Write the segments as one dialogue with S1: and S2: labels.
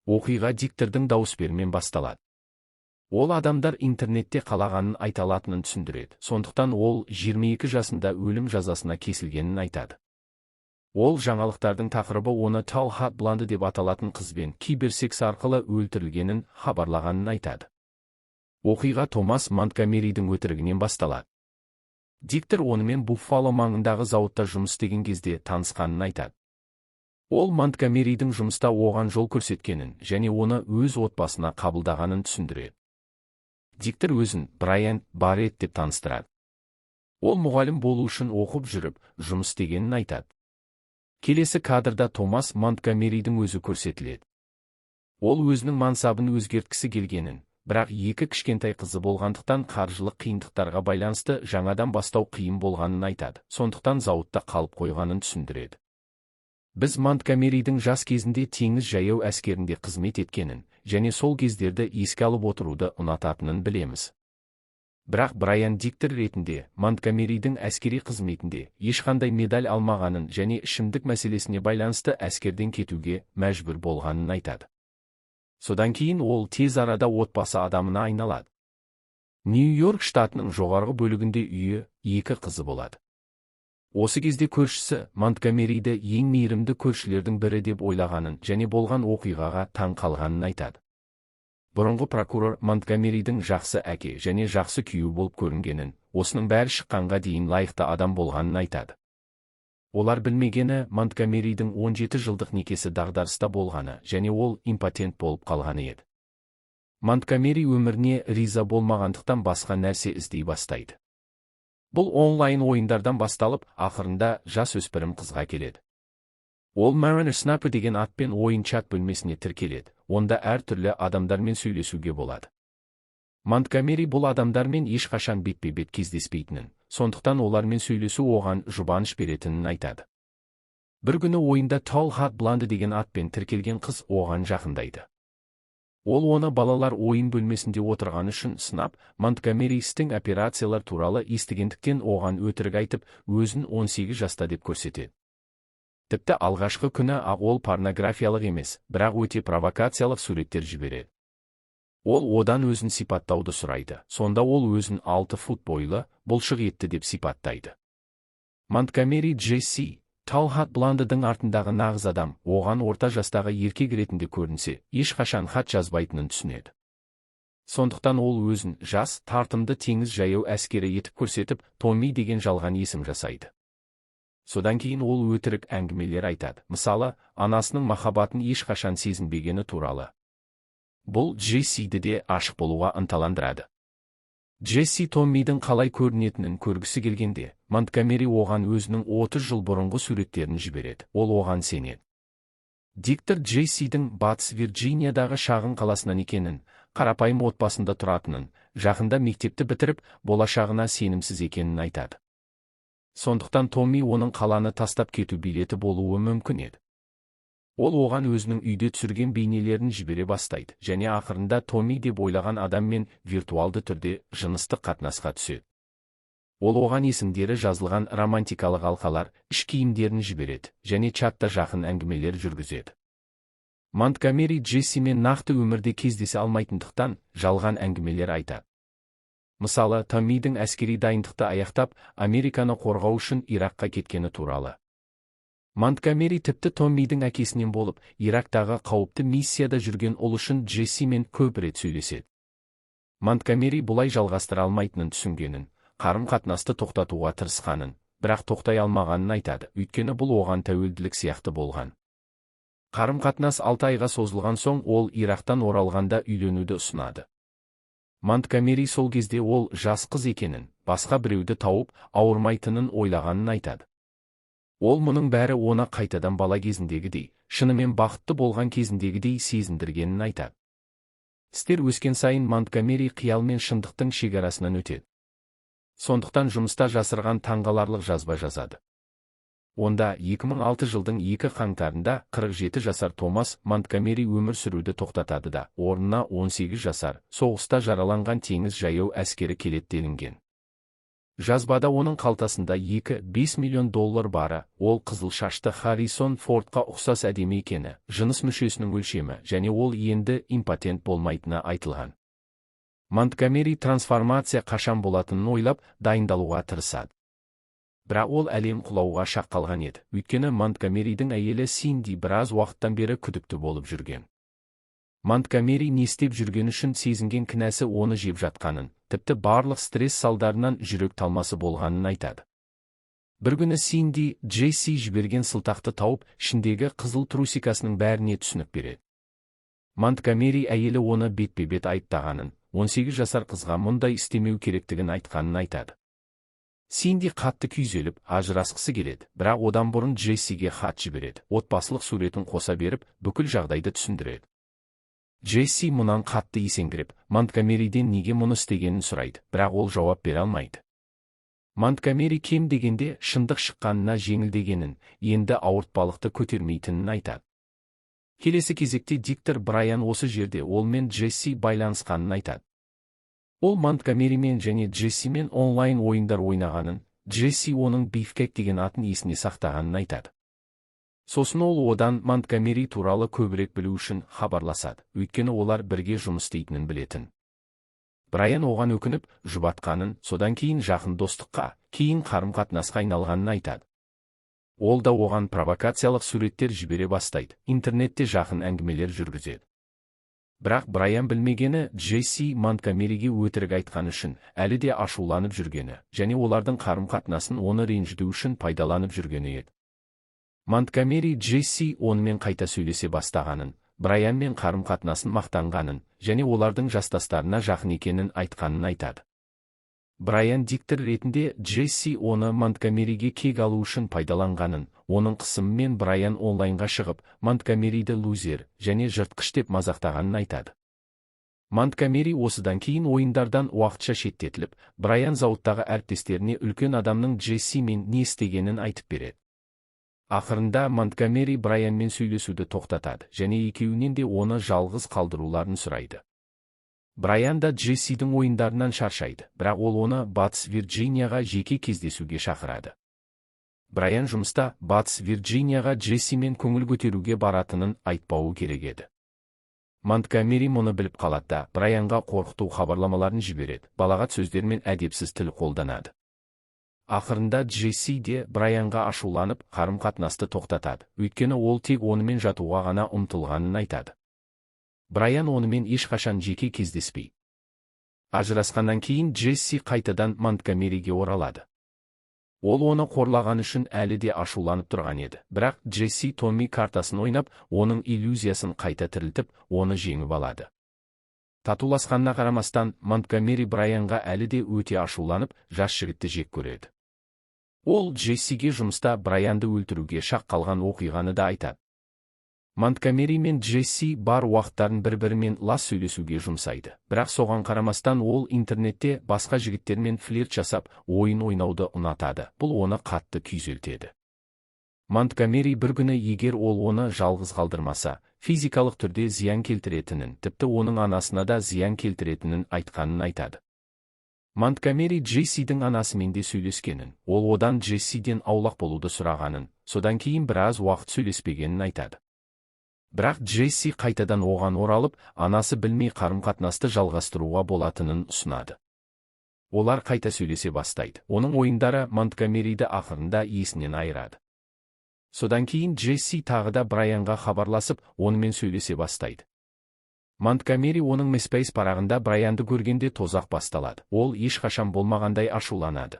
S1: Оқиға диктордың дауыс беруімен басталады. Ол адамдар интернетте қалағанын айта алатынын түсіндіреді. Сондықтан ол 22 жасында өлім жазасына кесілгенін айтады. Ол жаңалықтардың тақырыбы оны Tall Hot Blonde деп аталатын қызбен киберсекс арқылы өлтірілгенін хабарлағанын айтады. Оқиға Томас Монтгомеридің өтірігінен басталады. Диктор онымен Буффало маңындағы зауытта жұмыс істеген кезде танысқанын айтады. Ол Монтгомеридің жұмыста оған жол көрсеткенін және оны өз отбасына қабылдағанын түсіндіреді. Диктор өзін Брайан Барретт деп таныстырады. Ол мұғалім болу үшін оқып жүріп, жұмыс істегенін айтады. Келесі кадрда Томас Монтгомеридің өзі көрсетіледі. Ол өзінің мансабын өзгерткісі келгенін, бірақ екі кішкентай қызы болғандықтан қаржылық қиындықтарға байланысты жаңадан бастау қиын болғанын айтады. Сондықтан зауытта қалып қойғанын түсіндіреді. Біз Монтгомеридің жас кезінде теңіз жаяу әскерінде қызмет еткенін, және сол кездерді еске алып отыруды ұнататынын білеміз. Бірақ Брайан диктор ретінде Монтгомеридің әскери қызметінде ешқандай медаль алмағанын және ішімдік мәселесіне байланысты әскерден кетуге мәжбүр болғанын айтады. Содан кейін ол тез арада отбасы адамына айналады. Нью-Йорк штатының жоғарғы бөлігінде үйі, 2 қызы болады. Осы кезде көршісі Монтгомериді ең мейірімді көршілердің бірі деп ойлағанын және болған оқиғаға таң қалғанын айтады. Бұрынғы прокурор Монтгомеридің жақсы әке және жақсы күйеу болып көрінгенін, осының бәрі шыққанға дейін лайықты адам болғанын айтады. Олар білмегені Монтгомеридің 17 жылдық некесі дағдарыста болғаны және ол импотент болып қалғаны еді. Монтгомери өміріне риза болмағандықтан басқа нәрсе іздей бастайды. Бұл онлайн ойындардан басталып, ақырында жас өспірім қызға келеді. Ол Mariner Snapper деген атпен ойын чат бөлмесіне тіркеледі, онда әртүрлі адамдармен сөйлесуге болады. Монтгомери бұл адамдармен ешқашан бетпе-бет кездеспейтінін, сондықтан олармен сөйлесу оған жұбаныш беретінін айтады. Бір күні ойында Tall Hot Blonde деген атпен тіркелген қыз оған жақындайды. Ол оны балалар ойын бөлмесінде отырған үшін сынап, Монтгомери істің операциялар туралы естігендіктен оған өтірік айтып, өзін 18 жаста деп көрсетеді. Тіпті алғашқы күні ол порнографиялық емес, бірақ өте провокациялық суреттер жібереді. Ол одан өзін сипаттауды сұрайды, сонда ол өзін 6 фут бойлы, бұлшық етті деп сипаттайды. Монтгомери Джесси Tall Hot Blonde'дың артындағы нағыз адам, оған орта жастағы еркек ретінде көрінсе, ешқашан хат жазбайтынын түсінеді. Сондықтан ол өзін жас, тартымды теңіз жаяу әскері етіп көрсетіп, Томми деген жалған есім жасайды. Содан кейін ол өтірік әңгімелер айтады. Мысалы, анасының махаббатын ешқашан сезінбегені туралы. Бұл Джессиді де ашық болуға ынталандырады. Джесси Томмидің қалай көрінетінін көргісі келгенде, Монтгомери оған өзінің 30 жыл бұрынғы суреттерін жібереді. Ол оған сенеді. Диктор Джессидің Батыс Вирджиниядағы шағын қаласынан екенін, қарапайым отбасында тұратынын, жақында мектепті бітіріп, болашағына сенімсіз екенін айтады. Сондықтан Томми оның қаланы тастап кету билеті болуы мүмкін еді. Ол оған өзінің үйде түсірген бейнелерін жібере бастайды, және ақырында Томми деп ойлаған адаммен виртуалды түрде жыныстық қатынасқа түседі. Ол оған есімдері жазылған романтикалық алқалар, іш киімдерін жібереді, және чатта жақын әңгімелер жүргізеді. Монтгомери Джессимен нақты өмірде кездесе алмайтындықтан жалған әңгімелер айтады. Мысалы, Томмидің әскери дайындықты аяқтап, Американы қорғау үшін Иракқа кеткені туралы. Монтгомери тіпті Томмидің әкесінен болып, Ирактағы қауіпті миссияда жүрген ол үшін Джессимен көп рет сөйлеседі. Монтгомери бұлай жалғастыра алмайтынын түсінгенін, қарым-қатынасты тоқтатуға тырысқанын, бірақ тоқтай алмағанын айтады, өйткені бұл оған тәуелділік сияқты болған. Қарым-қатынас 6 айға созылған соң ол Ирактан оралғанда үйленуді ұсынады. Монтгомери сол кезде ол жас қыз екенін, басқа біреуді тауып, ауырмайтынын ойлағанын айтады. Ол мұның бәрі оны қайтадан бала кезіндегідей, шынымен бақытты болған кезіндегідей сезіндіргенін айтады. Істер өскен сайын Монтгомери қиял мен шындықтың шекарасынан өтеді. Сондықтан жұмыста жасырған таңғаларлық жазба жазады. Онда 2006 жылдың 2 қаңтарында 47 жасар Томас Монтгомери өмір сүруді тоқтатады да, орнына 18 жасар, соғыста жараланған теңіз жаяу әскері келеді делінген. Жазбада оның қалтасында 2,5 миллион доллар бары, ол қызыл шашты Харрисон Фордқа ұқсас әдемі екені, жыныс мүшесінің өлшемі және ол енді импотент болмайтыны айтылған. Монтгомери трансформация қашан болатынын ойлап, дайындалуға тырысады. Бірақ ол әлем құлауға шақ қалған еді, өйткені Монтгомеридің әйелі Синди біраз уақыттан бері күдікті болып жүрген. Монтгомери не істеп жүргені үшін сезінген кінәсі оны жеп жатқанын, тіпті барлық стресс салдарынан жүрек талмасы болғанын айтады. Бір күні Синди Джесси жіберген сылтақты тауып, ішіндегі қызыл трусикасының бәріне түсінік береді. Монтгомери әйелі оны бетпе-бет айыптағанын, 18 жасар қызға мұндай істемеу керектігін айтқанын айтады. Синди қатты күйзеліп, ажырасқысы келеді, бірақ одан бұрын Джессиге хат жібереді, отбасылық суретін қоса беріп, бүкіл жағдайды түсіндіреді. Джесси мұнан қатты есеңгіреп, Монтгомериден неге мұны істегенін сұрайды, бірақ ол жауап бере алмайды. Монтгомери кем дегенде шындық шыққанына жеңілдегенін, енді ауыртпалықты көтермейтінін айтады. Келесі кезекте диктор Брайан осы жерде ол мен Джесси байланысқанын айтады. Ол Монтгомеримен және Джессимен онлайн ойындар ойнағанын, Джесси оның Бифкек деген атын есіне сақтағанын айтады. Сосын ол одан Монтгомери туралы көбірек білу үшін хабарласады, өйткені олар бірге жұмыс істейтінін білетін. Брайан оған өкініп, жұбатқанын, содан кейін жақын достыққа, кейін қарым-қатынасқа айналғанын айтады. Ол да оған провокациялық суреттер жібере бастайды, интернетте жақын әңгімелер жүргізеді. Бірақ Брайан білмегені, Джесси Монтгомериге өтірік айтқаны үшін әлі де ашуланып жүргені, және олардың қарым-қатынасын оны ренжіту үшін пайдаланып жүргені еді. Монтгомери Джесси онымен қайта сөйлесе бастағанын, Брайанмен қарым-қатынасын мақтанғанын, және олардың жастастарына жақын екенін айтқанын айтады. Брайан диктор ретінде Джесси оны Монтгомериге кек алу үшін пайдаланғанын, оның қысымымен Брайан онлайнға шығып, Монтгомериді лузер және жыртқыш деп мазақтағанын айтады. Монтгомери осыдан кейін ойындардан уақытша шеттетіліп, Брайан зауыттағы әріптестеріне үлкен адамның Джессимен не істегенін айтып береді. Ақырында Монтгомери Брайанмен сөйлесуді тоқтатады, және екеуінен де оны жалғыз қалдыруларын сұрайды. Брайан да Джессидің ойындарынан шаршайды, бірақ ол оны Батыс Вирджинияға жеке кездесуге шақырады. Брайан жұмыста Батыс Вирджинияға Джессимен көңіл көтеруге баратынын айтпауы керек еді. Монтгомери мұны біліп қалады да Брайанға қорқыту хабарламаларын жібереді, балағат сөздер мен әдепсіз тіл қолданады. Ақырында Джесси де Брайанға ашуланып, қарым-қатынасты тоқтатады, өйткені ол тек онымен жатуға ғана ұмтылғанын айтады. Брайан онымен ешқашан жеке кездеспейді. Ажырасқаннан кейін Джесси қайтадан Монтгомериге оралады. Ол оны қорлаған үшін әлі де ашуланып тұрған еді, бірақ Джесси Томми картасын ойнап, оның иллюзиясын қайта тірілтіп, оны жеңіп алады. Татуласқанына қарамастан, Монтгомери Брайанға әлі де өте ашуланып, жас жігітті жек көреді. Ол Джессиге жұмыста Брайанды өлтіруге шақ қалған оқиғаны да айтады. Монтгомери мен Джесси бар уақыттарын бір-бірімен лас сөйлесуге жұмсайды, бірақ соған қарамастан ол интернетте басқа жігіттермен флирт жасап, ойын ойнауды ұнатады, бұл оны қатты күйзелтеді. Монтгомери бір күні егер ол оны жалғыз қалдырмаса, физикалық түрде зиян келтіретінін, тіпті оның анасына да зиян келтіретінін айтқанын айтады. Монтгомери Джессидің анасымен де сөйлескенін, ол одан Джессиден аулақ болуды сұрағанын, содан кейін біраз уақыт сөйлеспегенін айтады. Бірақ Джесси қайтадан оған оралып, анасы білмей қарым-қатынасты жалғастыруға болатынын ұсынады. Олар қайта сөйлесе бастайды. Оның ойындары Монтгомериді ақырында есінен айырады. Содан кейін Джесси тағы да Брайанға хабарласып, онымен сөйлесе бастайды. Монтгомери оның MySpace парағында Брайанды көргенде тозақ басталады. Ол ешқашан болмағандай ашуланады.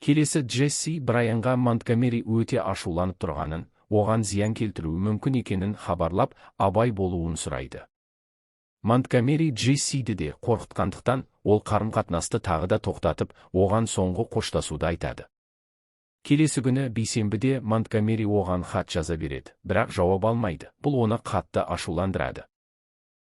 S1: Келесі Джесси Брайанға Монтгомери өте ашуланып тұрғанын, оған зиян келтіруі мүмкін екенін хабарлап, абай болуын сұрайды. Монтгомери Джессиді де қорқытқандықтан, ол қарым-қатынасты тағы да тоқтатып, оған соңғы қоштасуды айтады. Келесі күні бейсенбіде Монтгомери оған хат жаза береді, бірақ жауап алмайды. Бұл оны қатты ашуландырады.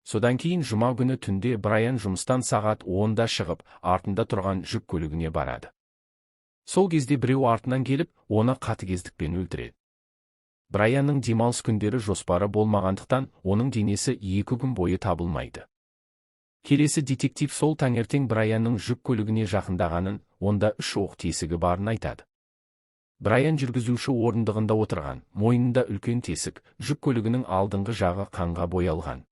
S1: Содан кейін жұма күні түнде Брайан жұмыстан сағат 10-да шығып, артында тұрған жүк көлігіне барады. Сол кезде біреу артынан келіп, оны қатыгездікпен өлтіреді. Брайанның демалыс күндері жоспары болмағандықтан, оның денесі 2 күн бойы табылмайды. Келесі детектив сол таңертең Брайанның жүк көлігіне жақындағанын, онда 3 оқ тесігі барын айтады. Брайан жүргізуші орындығында отырған, мойнында үлкен тесік, жүк көлігінің алдыңғы жағы қанға боялған.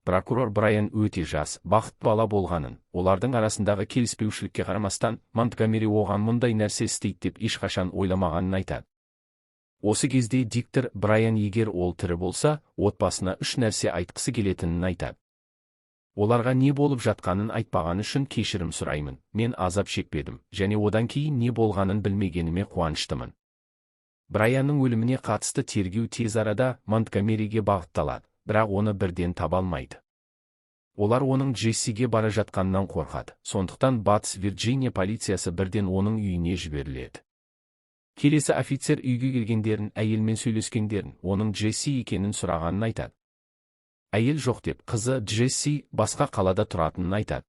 S1: Прокурор Брайан өте жас, бақытты бала болғанын, олардың арасындағы келіспеушілікке қарамастан, Монтгомери оған мұндай нәрсе істейді деп ешқашан ойламағанын айтады. Осы кезде диктор Брайан егер ол тірі болса, отбасына 3 нәрсе айтқысы келетінін айтады. Оларға не болып жатқанын айтпаған үшін кешірім сұраймын, мен азап шекпедім, және одан кейін не болғанын білмегеніме қуаныштымын. Брайанның өліміне қатысты тергеу тез арада Монтгомериге бағытталады, бірақ оны бірден таба алмайды. Олар оның Джессиге бара жатқанынан қорқады, сондықтан Батыс Вирджиния полициясы бірден оның үйіне жіберіледі. Келесі офицер үйге келгендерін, әйелмен сөйлескендерін, оның Джесси екенін сұрағанын айтады. Әйел жоқ деп, қызы Джесси басқа қалада тұратынын айтады.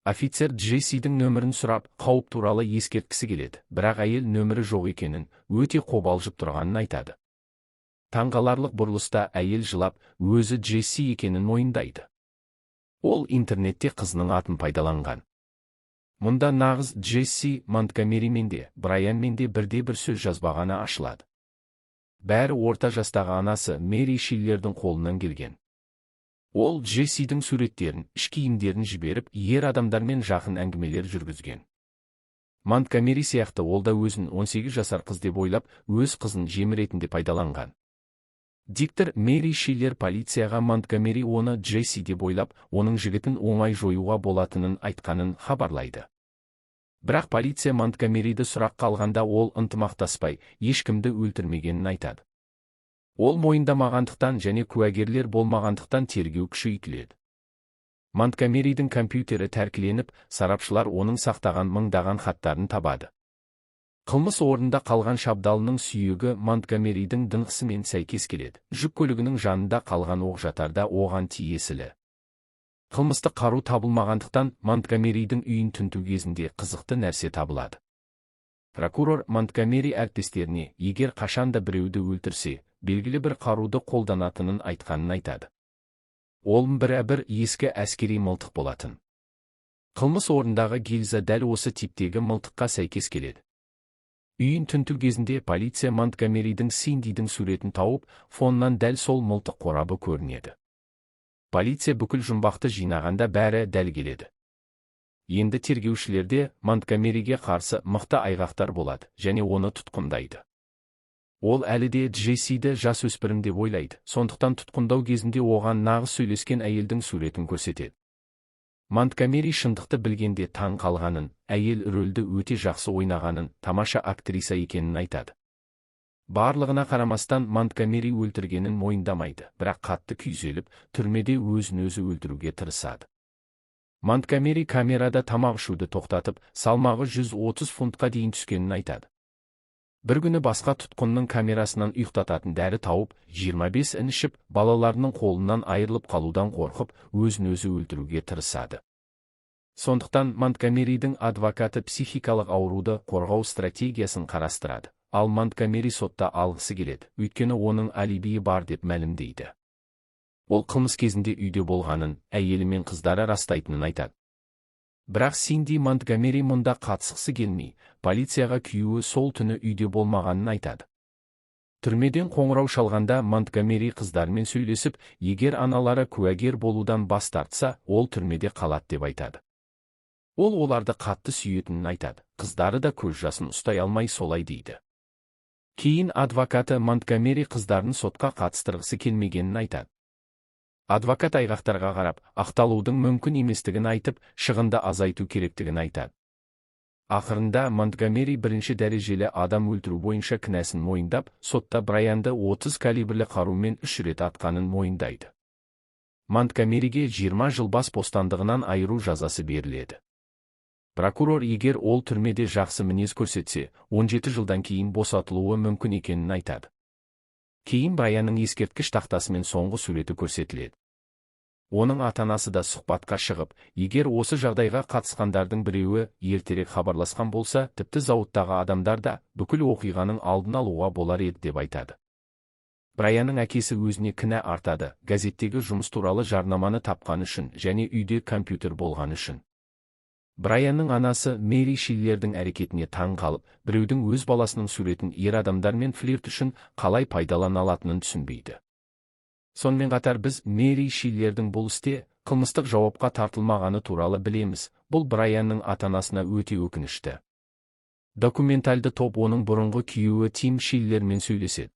S1: Офицер Джессидің нөмірін сұрап, қауіп туралы ескерткісі келеді, бірақ әйел нөмірі жоқ екенін, өте қобалжып тұрғанын айтады. Таңғаларлық бұрылыста әйел жылап, өзі Джесси екенін мойындайды. Ол интернетте қызының атын пайдаланған. Мұнда нағыз Джесси Монтгомеримен де, Брайанмен де бірде-бір сөз жазбағаны ашылады. Бәрі орта жастағы анасы Мэри Шиллердің қолынан келген. Ол Джессидің суреттерін, іш киімдерін жіберіп, ер адамдармен жақын әңгімелер жүргізген. Монтгомери сияқты ол да өзін 18 жасар қыз деп ойлап, өз қызын жем ретінде пайдаланған. Диктор Мэри Шиллер полицияға Монтгомери оны Джесси деп ойлап, оның жігітін оңай жоюға болатынын айтқанын хабарлайды. Бірақ полиция Монтгомериді сұраққа алғанда ол ынтымақтаспай, ешкімді өлтірмегенін айтады. Ол мойындамағандықтан және куәгерлер болмағандықтан тергеу күшейтіледі. Монтгомеридің компьютері тәркіленіп, сарапшылар оның сақтаған мыңдаған хаттарын табады. Қылмыс орнында қалған шабдалының сүйегі Монтгомеридің дыңғысымен сәйкес келеді. Жүк көлігінің жанында қалған оқ-жатарда оған тиесілі. Қылмыстық қару табылмағандықтан Монтгомеридің үйін тінту кезінде қызықты нәрсе табылады. Прокурор Монтгомери әріптестеріне, егер қашанда біреуді өлтірсе, белгілі бір қаруды қолданатынын айтқанын айтады. Ол бір ескі әскери мылтық болатын. Қылмыс орындағы гильза дәл осы типтегі мылтыққа сәйкес келеді. Үйін тінту кезінде полиция Монтгомеридің Синдидің суретін тауып, фоннан дәл сол мылтық қорабы көрінеді. Полиция бүкіл жұмбақты жинағанда бәрі дәл келеді. Енді тергеушілерде Монтгомериге қарсы мықты айғақтар болады, және оны тұтқындайды. Ол әлі де Джессиді жасөспірім деп ойлайды, сондықтан тұтқындау кезінде оған нағыз сөйлескен әйелдің суретін көрсетеді. Монтгомери шындықты білгенде таң қалғанын, әйел рөлді өте жақсы ойнағанын, тамаша актриса екенін айтады. Барлығына қарамастан Монтгомери өлтіргенін мойындамайды, бірақ қатты күйзеліп, түрмеде өзін-өзі өлтіруге тырысады. Монтгомери камерада тамақ ішуді тоқтатып, салмағы 130 фунтқа дейін түскенін айтады. Бір күні басқа тұтқынның камерасынан ұйықтататын дәрі тауып, 25 ішіп, балаларының қолынан айырылып қалудан қорқып, өзін-өзі өлтіруге тырысады. Сондықтан Монтгомеридің адвокаты психикалық ауруды қорғау стратегиясын қарастырады, ал Монтгомери сотта алғысы келеді, өйткені оның алибиі бар деп мәлімдейді. Ол қылмыс кезінде үйде болғанын, әйелі мен қыздары растайтынын айтады. Бірақ Синди Монтгомери мұнда қатысқысы келмей, полицияға күйеуі сол түні үйде болмағанын айтады. Түрмеден қоңырау шалғанда Монтгомери қыздармен сөйлесіп, егер аналары куәгер болудан бас тартса, ол түрмеде қалады деп айтады. Ол оларды қатты сүйетінін айтады, қыздары да көз жасын ұстай алмай солай дейді. Кейін адвокаты Монтгомери қыздарын сотқа қатыстырғысы келмегенін айтады. Адвокат айғақтарға қарап, ақталудың мүмкін еместігін айтып, шығынды азайту керектігін айтады. Ақырында Монтгомери бірінші дәрежелі адам өлтіру бойынша кінәсін мойындап, сотта Брайанды 30 калибрлі қарумен 3 рет атқанын мойындайды. Монтгомериге 20 жыл бас бостандығынан айыру жазасы беріледі. Прокурор егер ол түрмеде жақсы мінез көрсетсе, 17 жылдан кейін босатылуы мүмкін екенін айтады. Кейін Брайанның ескерткіш тақтасымен соңғы суреті көрсетіледі. Оның ата-анасы да сұхбатқа шығып, егер осы жағдайға қатысқандардың біреуі ертерек хабарласқан болса, тіпті зауыттағы адамдар да бүкіл оқиғаның алдын алуға болар еді деп айтады. Брайанның әкесі өзіне кінә артады, газеттегі жұмыс туралы жарнаманы тапқан үшін және үйде компьютер болған үшін. Брайанның анасы Мэри Шиллердің әрекетіне таң қалып, біреудің өз баласының суретін ер адамдармен флирт үшін қалай пайдалана алатынын түсінбейді. Сонымен қатар біз Мэри Шиллердің бұл істе қылмыстық жауапқа тартылмағаны туралы білеміз. Бұл Брайанның ата-анасына өте өкінішті. Документальды топ оның бұрынғы күйеуі Тим Шиллермен сөйлеседі.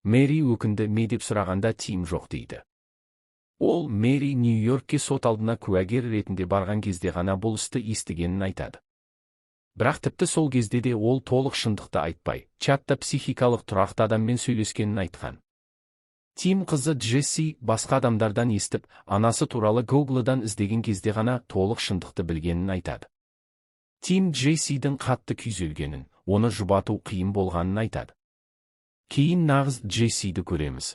S1: Мэри өкінді ме деп сұрағанда Тим жоқ дейді. Ол Мэри Нью-Йоркке сот алдына куәгер ретінде барған кезде ғана бұл істі естігенін айтады. Бірақ тіпті сол кезде де ол толық шындықты айтпай, чатта психикалық тұрақты адаммен сөйлескенін айтқан. Тим қызы Джесси басқа адамдардан естіп, анасы туралы Google'дан іздеген кезде ғана толық шындықты білгенін айтады. Тим Джессидің қатты күйзелгенін, оны жұбату қиын болғанын айтады. Кейін нағыз Джессиді көреміз.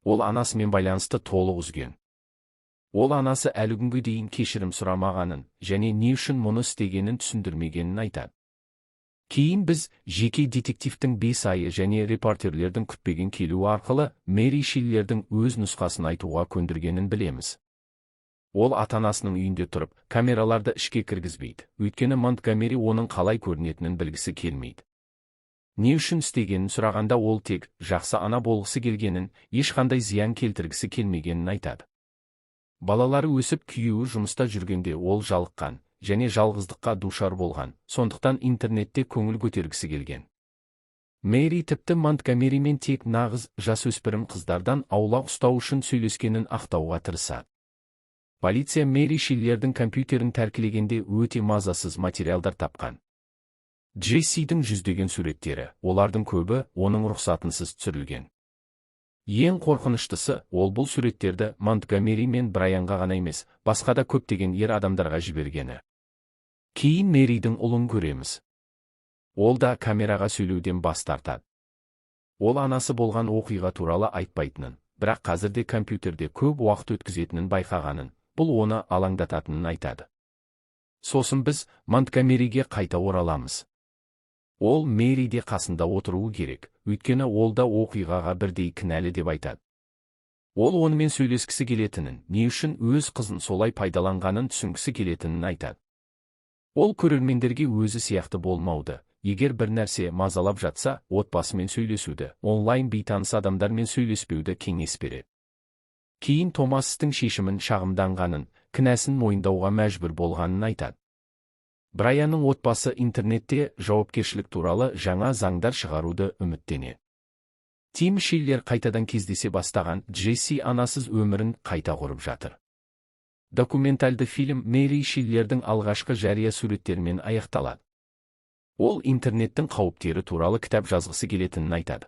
S1: Ол анасымен байланысты толық үзген. Ол анасы әлі күнге дейін кешірім сұрамағанын және не үшін мұны істегенін түсіндірмегенін айтады. Кейін біз жеке детективтің 5 айы және репортерлердің күтпеген келуі арқылы Мэри Шиллердің өз нұсқасын айтуға көндіргенін білеміз. Ол ата-анасының үйінде тұрып, камераларды ішке кіргізбейді, өйткені Монтгомери оның қалай көрінетінін білгісі келмейді. Не үшін істегенін сұрағанда ол тек жақсы ана болғысы келгенін, ешқандай зиян келтіргісі келмегенін айтады. Балалары өсіп күйеуі жұмыста жүргенде ол жалыққан және жалғыздыққа душар болған, сондықтан интернетте көңіл көтергісі келген. Мэри тіпті Монтгомеримен тек нағыз жасөспірім қыздардан аулақ ұстау үшін сөйлескенін ақтауға тырысады. Полиция Мэри Шиллердің компьютерін тәркілегенде өте мазасыз материалдар тапқан. Джессидің жүздеген суреттері, олардың көбі оның рұқсатынсыз түсірілген. Ең қорқыныштысы, ол бұл суреттерді Монтгомери мен Брайанға ғана емес, басқа да көптеген ер адамдарға жібергені. Кейін Мэридің ұлын көреміз. Ол да камераға сөйлеуден бас тартады. Ол анасы болған оқиға туралы айтпайтынын, бірақ қазірде компьютерде көп уақыт өткізетінін байқағанын, бұл оны алаңдататынын айтады. Сосын біз Монтгомериге қайта ораламыз. Ол Мэриде қасында отыруы керек, өйткені ол да оқиғаға бірдей кінәлі деп айтады. Ол онымен сөйлескісі келетінін, не үшін өз қызын солай пайдаланғанын түсінгісі келетінін айтады. Ол көрермендерге өзі сияқты болмауды, егер бір нәрсе мазалап жатса, отбасымен сөйлесуді, онлайн бейтаныс адамдармен сөйлеспеуді кеңес береді. Кейін Томастың шешімін шағымданғанын, кінәсін мойындауға мәжбүр болғанын айтады. Брайанның отбасы интернетте жауапкершілік туралы жаңа заңдар шығаруды үміттенеді. Тим Шиллер қайтадан кездесе бастаған Джесси анасыз өмірін қайта құрып жатыр. Документальды фильм Мэри Шиллердің алғашқы жария суреттерімен аяқталады. Ол интернеттің қауіптері туралы кітап жазғысы келетінін айтады.